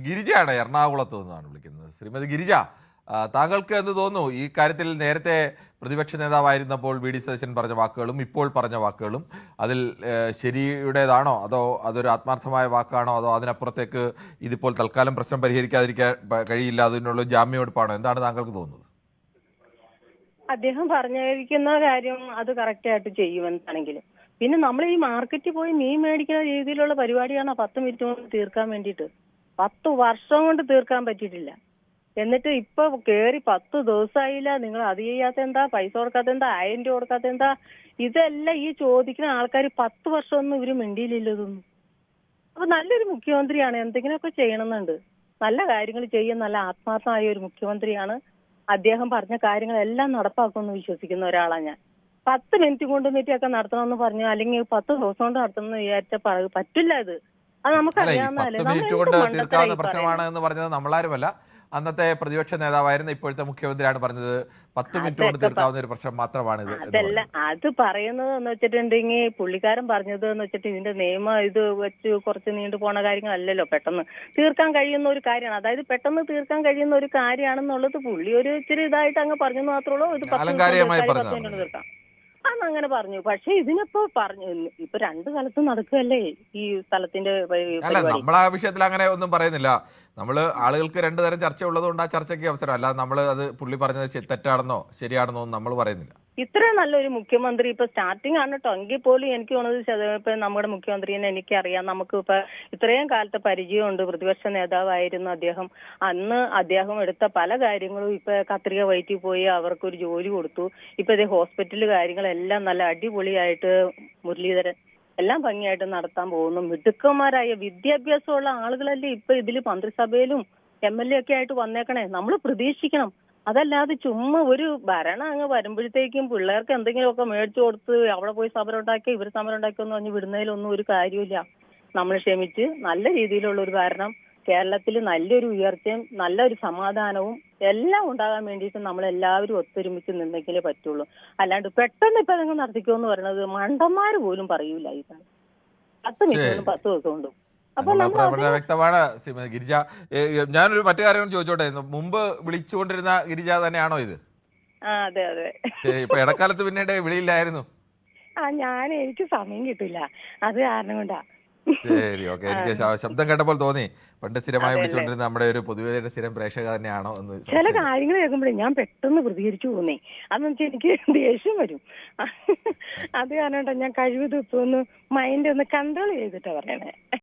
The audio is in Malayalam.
ഗിരിജയാണ് എറണാകുളത്ത് നിന്നാണ് വിളിക്കുന്നത്. ശ്രീമതി ഗിരിജ, താങ്കൾക്ക് എന്ത് തോന്നുന്നു ഈ കാര്യത്തിൽ? നേരത്തെ പ്രതിപക്ഷ നേതാവായിരുന്നപ്പോൾ വി.ഡി. സതീശൻ പറഞ്ഞ വാക്കുകളും ഇപ്പോൾ പറഞ്ഞ വാക്കുകളും അതിൽ ശരിയുടേതാണോ, അതോ അതൊരു ആത്മാർത്ഥമായ വാക്കാണോ, അതോ അതിനപ്പുറത്തേക്ക് ഇതിപ്പോൾ തൽക്കാലം പ്രശ്നം പരിഹരിക്കാതിരിക്കാൻ കഴിയില്ല, അതിനുള്ള ജാമ്യമെടുപ്പാണോ? എന്താണ് താങ്കൾക്ക് തോന്നുന്നത്? അദ്ദേഹം പറഞ്ഞിരിക്കുന്ന കാര്യം അത് കറക്റ്റായിട്ട് ചെയ്യുമെന്നാണെങ്കിലും പിന്നെ നമ്മൾ ഈ മാർക്കറ്റിൽ പോയി മീൻ മേടിക്കുന്ന രീതിയിലുള്ള പരിപാടിയാണ് 10 മിനിറ്റ് കൊണ്ട് തീർക്കാൻ വേണ്ടിയിട്ട്. 10 വർഷം കൊണ്ട് തീർക്കാൻ പറ്റിയിട്ടില്ല. എന്നിട്ട് ഇപ്പൊ കേറി 10 ദിവസമായില്ല, നിങ്ങൾ അത് ചെയ്യാത്ത എന്താ, പൈസ കൊടുക്കാത്ത എന്താ, 1000 രൂപ കൊടുക്കാത്ത എന്താ? ഇതെല്ലാം ഈ ചോദിക്കുന്ന ആൾക്കാർ 10 വർഷമൊന്നും ഇവര് മിണ്ടിയില്ലല്ലോ ഇതൊന്നും. അപ്പൊ നല്ലൊരു മുഖ്യമന്ത്രിയാണ്, എന്തെങ്കിലുമൊക്കെ ചെയ്യണമെന്നുണ്ട്. നല്ല കാര്യങ്ങൾ ചെയ്യും, നല്ല ആത്മാർത്ഥമായ ഒരു മുഖ്യമന്ത്രിയാണ്. അദ്ദേഹം പറഞ്ഞ കാര്യങ്ങളെല്ലാം നടപ്പാക്കുമെന്ന് വിശ്വസിക്കുന്ന ഒരാളാണ് ഞാൻ. 10 മിനിറ്റ് കൊണ്ട് മീറ്റൊക്കെ നടത്തണമെന്ന് പറഞ്ഞു, അല്ലെങ്കിൽ 10 ദിവസം കൊണ്ട് നടത്തണമെന്ന് വിചാരിച്ച പറ്റില്ല. അത് അല്ല, ഈ നമുക്കറിയാവുന്നതല്ലേ. 10 മിനിറ്റ് കൊണ്ട് തീർക്കാവുന്ന പ്രശ്നമാണ് എന്ന് പറഞ്ഞത് നമ്മളാരുമല്ല, അന്നത്തെ പ്രതിപക്ഷ നേതാവായിരുന്ന ഇപ്പോഴത്തെ മുഖ്യമന്ത്രിയാണ് പറഞ്ഞത് 10 മിനിറ്റ് കൊണ്ട് തീർക്കാവുന്ന ഒരു പ്രശ്നം മാത്രമാണിത്. അതല്ല, അത് പറയുന്നത് എന്ന് വെച്ചിട്ടുണ്ടെങ്കിൽ പുള്ളിക്കാരൻ പറഞ്ഞത് എന്ന് വെച്ചിട്ട് ഇതിന്റെ നിയമം ഇത് വെച്ച് കുറച്ച് നീണ്ടു പോണ കാര്യങ്ങളല്ലല്ലോ, പെട്ടെന്ന് തീർക്കാൻ കഴിയുന്ന ഒരു കാര്യമാണ്. അതായത് പെട്ടെന്ന് തീർക്കാൻ കഴിയുന്ന ഒരു കാര്യമാണെന്നുള്ളത് പുള്ളി ഒരു ഇച്ചിരി ഇതായിട്ട് അങ്ങ് പറഞ്ഞു മാത്രമേ ഉള്ളൂ. ഇത് 10 മിനിറ്റ് തീർക്കാം അന്നങ്ങനെ പറഞ്ഞു. പക്ഷെ ഇതിനിപ്പോ പറഞ്ഞു ഇപ്പൊ 2 സ്ഥലത്തും നടക്കുകയല്ലേ ഈ സ്ഥലത്തിന്റെ അല്ല, നമ്മൾ ആ വിഷയത്തിൽ അങ്ങനെ ഒന്നും പറയുന്നില്ല. നമ്മൾ ആളുകൾക്ക് 2 തരം ചർച്ച ഉള്ളതുകൊണ്ട് ആ ചർച്ചയ്ക്ക് അവസരം, അല്ലാതെ നമ്മൾ അത് പുള്ളി പറഞ്ഞത് തെറ്റാണെന്നോ ശരിയാണെന്നോ ഒന്നും നമ്മൾ പറയുന്നില്ല. ഇത്രയും നല്ലൊരു മുഖ്യമന്ത്രി ഇപ്പൊ സ്റ്റാർട്ടിംഗ് ആണ് കേട്ടോ, എങ്കിൽ പോലും എനിക്ക് തോന്നുന്നത് ഇപ്പൊ നമ്മുടെ മുഖ്യമന്ത്രിനെ എനിക്കറിയാം. നമുക്ക് ഇപ്പൊ ഇത്രയും കാലത്തെ പരിചയമുണ്ട്. പ്രതിപക്ഷ നേതാവായിരുന്നു അദ്ദേഹം. അന്ന് അദ്ദേഹം എടുത്ത പല കാര്യങ്ങളും ഇപ്പൊ കത്രിക വയറ്റിൽ പോയി അവർക്കൊരു ജോലി കൊടുത്തു. ഇപ്പൊ ഇതേ ഹോസ്പിറ്റൽ കാര്യങ്ങളെല്ലാം നല്ല അടിപൊളിയായിട്ട് മുരളീധരൻ എല്ലാം ഭംഗിയായിട്ട് നടത്താൻ പോകുന്നു. മിടുക്കന്മാരായ വിദ്യാഭ്യാസമുള്ള ആളുകളല്ലേ ഇപ്പൊ ഇതില് മന്ത്രിസഭയിലും MLA ഒക്കെ ആയിട്ട് വന്നേക്കണേ. നമ്മൾ പ്രതീക്ഷിക്കണം. അതല്ലാതെ ചുമ്മാ ഒരു ഭരണം അങ്ങ് വരുമ്പോഴത്തേക്കും പിള്ളേർക്ക് എന്തെങ്കിലുമൊക്കെ മേടിച്ചു കൊടുത്ത് അവിടെ പോയി സമരം ഉണ്ടാക്കി ഇവർ സമരം ഉണ്ടാക്കിയെന്ന് പറഞ്ഞ് വിടുന്നതിലൊന്നും ഒരു കാര്യമില്ല. നമ്മൾ ക്ഷമിച്ച് നല്ല രീതിയിലുള്ള ഒരു ഭരണം കേരളത്തിൽ, നല്ലൊരു ഉയർച്ചയും നല്ലൊരു സമാധാനവും എല്ലാം ഉണ്ടാകാൻ വേണ്ടിയിട്ട് നമ്മൾ എല്ലാവരും ഒത്തൊരുമിച്ച് നിന്നെങ്കിലേ പറ്റുള്ളൂ. അല്ലാണ്ട് പെട്ടെന്ന് ഇപ്പൊ നിങ്ങൾ നടത്തിക്കുമെന്ന് പറയുന്നത് മണ്ടന്മാര് പോലും പറയൂല. ഈ 10 മിനിറ്റ് കൊണ്ടും 10 ദിവസം കൊണ്ടും വളരെ വ്യക്തമാണ് ശ്രീമതി ഗിരിജ. ഞാനൊരു മറ്റു കാര്യങ്ങൾ ചോദിച്ചോട്ടെ, മുമ്പ് വിളിച്ചുകൊണ്ടിരുന്ന ഗിരിജ തന്നെയാണോ ഇത്? അതെ അതെ. ഇപ്പൊ ഇടക്കാലത്ത് പിന്നീട് വിളിയില്ലായിരുന്നു. എനിക്ക് സമയം കിട്ടില്ല, അത് കാരണം കൊണ്ടാ. ശരി, ഓക്കെ. എനിക്ക് ശബ്ദം കേട്ടപ്പോൾ തോന്നി പണ്ട് സ്ഥിരമായി വിളിച്ചുകൊണ്ടിരുന്ന നമ്മുടെ ഒരു പൊതുവേദിയുടെ സ്ഥിരം പ്രേക്ഷക തന്നെയാണോ എന്ന്. ചില കാര്യങ്ങൾ കേൾക്കുമ്പോഴേ ഞാൻ പെട്ടെന്ന് പ്രതികരിച്ചു പോകുന്നേ. അതെന്ന് വെച്ചാൽ എനിക്ക് ദേഷ്യം വരും. അത് കാരണം ഞാൻ കഴിവതും ഇപ്പൊ ഒന്ന് മൈൻഡ് ഒന്ന് കൺട്രോൾ ചെയ്തിട്ടാ പറയണേ.